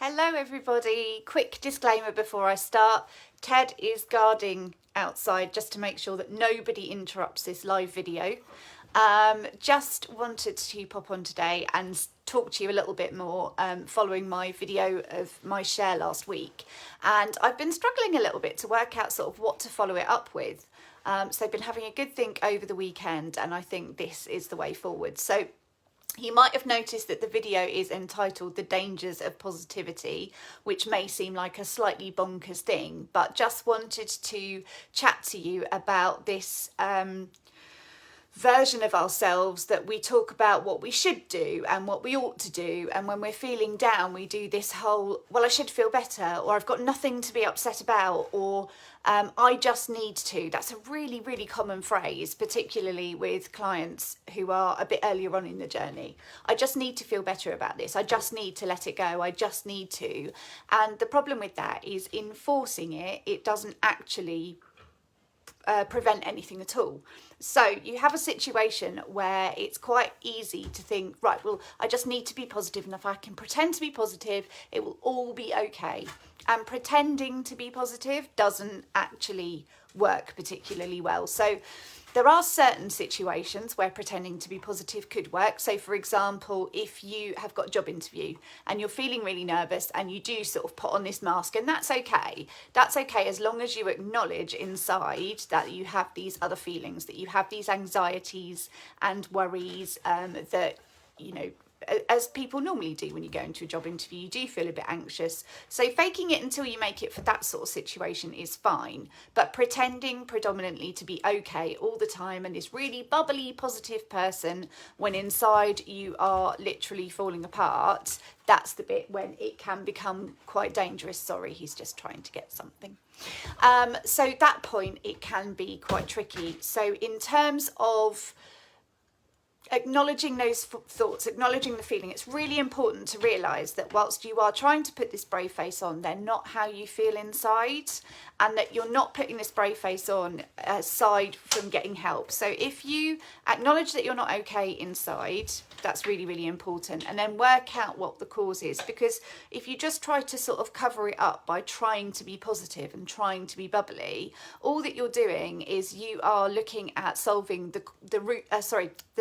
Hello everybody, quick disclaimer before I start. Ted is guarding outside just to make sure that nobody interrupts this live video. Just wanted to pop on today and talk to you a little bit more following my video of my share last week. And I've been struggling a little bit to work out sort of what to follow it up with. So I've been having a good think over the weekend and I think this is the way forward. So you might have noticed that the video is entitled The Dangers of Positivity, which may seem like a slightly bonkers thing, but just wanted to chat to you about this version of ourselves that we talk about what we should do and what we ought to do, and when we're feeling down we do this whole, well, I should feel better, or I've got nothing to be upset about, or I just need to. That's a really, really common phrase, particularly with clients who are a bit earlier on in the journey. I just need to feel better about this. I just need to let it go. I just need to. And the problem with that is in forcing it, it doesn't actually prevent anything at all. So you have a situation where it's quite easy to think, right, well, I just need to be positive, and if I can pretend to be positive, it will all be okay. And pretending to be positive doesn't actually work particularly well. So there are certain situations where pretending to be positive could work. So for example, if you have got a job interview and you're feeling really nervous and you do sort of put on this mask, and that's okay. That's okay as long as you acknowledge inside that you have these other feelings, that you have these anxieties and worries that, you know, as people normally do when you go into a job interview, you do feel a bit anxious. So faking it until you make it for that sort of situation is fine, but pretending predominantly to be okay all the time and this really bubbly, positive person when inside you are literally falling apart, that's the bit when it can become quite dangerous. Sorry, he's just trying to get something. So that point, it can be quite tricky. So in terms of acknowledging those thoughts, acknowledging the feeling, it's really important to realise that whilst you are trying to put this brave face on, they're not how you feel inside, and that you're not putting this brave face on aside from getting help. So if you acknowledge that you're not okay inside, that's really, really important, and then work out what the cause is, because if you just try to sort of cover it up by trying to be positive and trying to be bubbly, all that you're doing is you are looking at solving the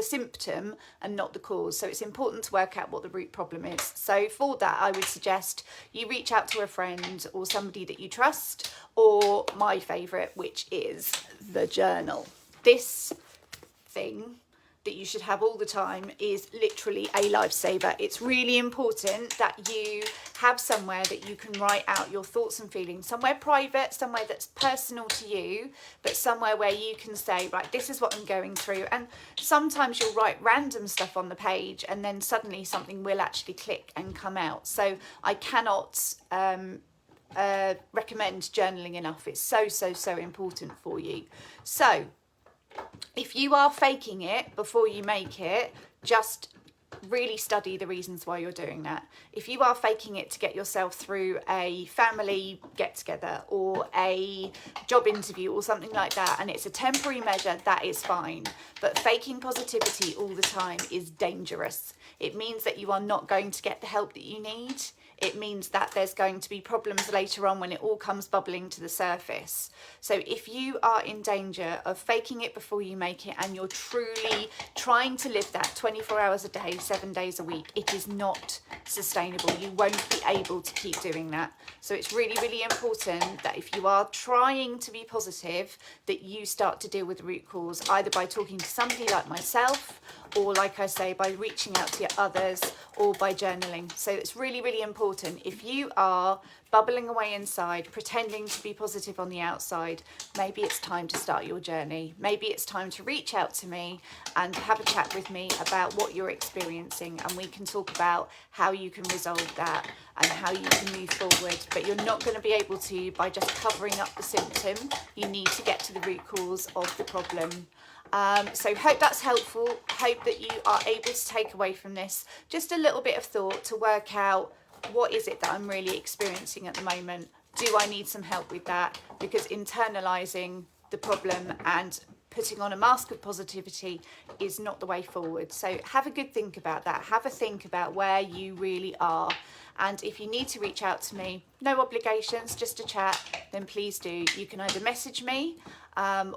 symptom and not the cause. So it's important to work out what the root problem is. So for that, I would suggest you reach out to a friend or somebody that you trust, or my favourite, which is the journal. This thing that you should have all the time is literally a lifesaver. It's really important that you have somewhere that you can write out your thoughts and feelings, somewhere private, somewhere that's personal to you, but somewhere where you can say, right, this is what I'm going through. And sometimes you'll write random stuff on the page and then suddenly something will actually click and come out. So I cannot recommend journaling enough. It's so, so, so important for you. So if you are faking it before you make it, just really study the reasons why you're doing that. If you are faking it to get yourself through a family get-together or a job interview or something like that, and it's a temporary measure, that is fine. But faking positivity all the time is dangerous. It means that you are not going to get the help that you need. It means that there's going to be problems later on when it all comes bubbling to the surface. So if you are in danger of faking it before you make it, and you're truly trying to live that 24 hours a day, 7 days a week, it is not sustainable. You won't be able to keep doing that. So it's really, really important that if you are trying to be positive, that you start to deal with the root cause, either by talking to somebody like myself, or like I say, by reaching out to others, or by journaling. So it's really, really important. If you are bubbling away inside, pretending to be positive on the outside, maybe it's time to start your journey. Maybe it's time to reach out to me and have a chat with me about what you're experiencing, and we can talk about how you can resolve that and how you can move forward. But you're not going to be able to by just covering up the symptom. You need to get to the root cause of the problem. So hope that's helpful. Hope that you are able to take away from this just a little bit of thought to work out, what is it that I'm really experiencing at the moment? Do I need some help with that? Because internalizing the problem and putting on a mask of positivity is not the way forward. So have a good think about that. Have a think about where you really are. And if you need to reach out to me, no obligations, just a chat, then please do. You can either message me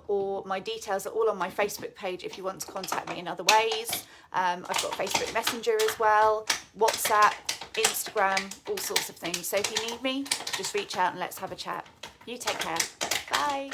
or my details are all on my Facebook page if you want to contact me in other ways. I've got Facebook Messenger as well, WhatsApp, Instagram, all sorts of things. So if you need me, just reach out and let's have a chat. You take care. Bye.